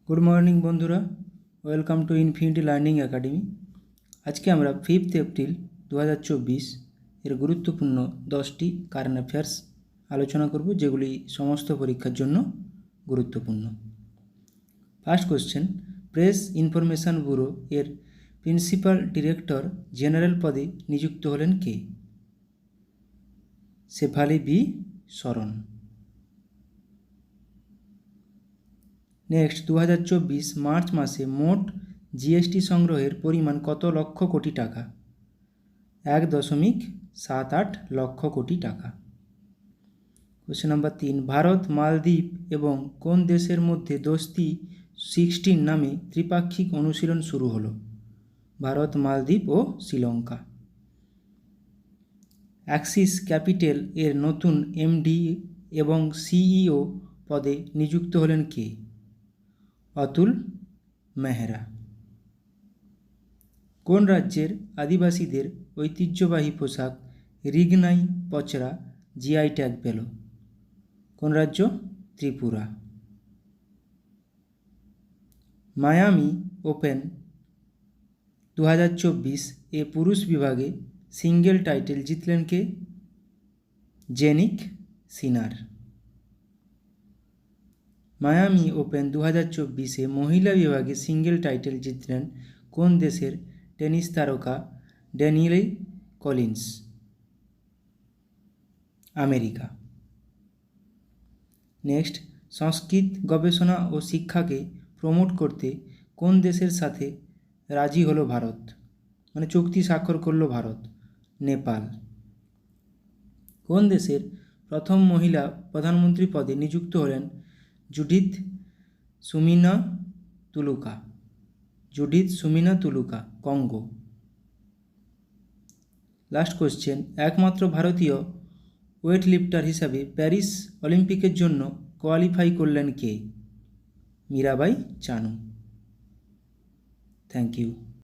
Good morning बंधुरा welcome to infinity learning academy. आज के আমরা 5 एप्रिल 2024 এর গুরুত্বপূর্ণ 10টি কারেন্ট অ্যাফেয়ার্স আলোচনা করব যেগুলি সমস্ত পরীক্ষার জন্য গুরুত্বপূর্ণ। First question, press information bureau এর প্রিন্সিপাল ডিরেক্টর জেনারেল পদে নিযুক্ত হলেন কে? শেফালি বি শরণ। নেক্সট, 2024 মার্চ মাসে মোট জিএসটি সংগ্রহের পরিমাণ কত লক্ষ কোটি টাকা? 1.78 লক্ষ কোটি টাকা। কোশ্চেন নাম্বার 3, ভারত, মালদ্বীপ এবং কোন দেশের মধ্যে দোস্তি 16 নামে ত্রিপাক্ষিক অনুশীলন শুরু হলো? ভারত, মালদ্বীপ ও শ্রীলঙ্কা। অ্যাক্সিস ক্যাপিটাল এর নতুন এমডি এবং সিইও পদে নিযুক্ত হলেন কে? অতুল মেহরা। কোন রাজ্যের আদিবাসীদের ঐতিহ্যবাহী পোশাক রিগনাই পচরা জিআই ট্যাগ পেল? কোন রাজ্য? ত্রিপুরা। মায়ামি ওপেন 2024 এ পুরুষ বিভাগে সিঙ্গেল টাইটেল জিতলেন কে? জেনিক সিনার। মায়ামি ওপেন 2024 মহিলা বিভাগে সিঙ্গেল টাইটেল জিতলেন কোন দেশের টেনিস তারকা ড্যানিয়েল কলিন্স? আমেরিকা। নেক্সট, সংস্কৃত গবেষণা ও শিক্ষাকে প্রমোট করতে কোন দেশের সাথে রাজি হলো ভারত, মানে চুক্তি স্বাক্ষর করলো ভারত? নেপাল। কোন দেশের প্রথম মহিলা প্রধানমন্ত্রী পদে নিযুক্ত হলেন Judith Suminwa Tuluka? Judith Suminwa Tuluka, Congo. Last question, একমাত্র ভারতীয় ওয়েট লিফটার হিসাবে প্যারিস অলিম্পিকের জন্য কোয়ালিফাই করলেন কে? মীরাবাই চানু। Thank you.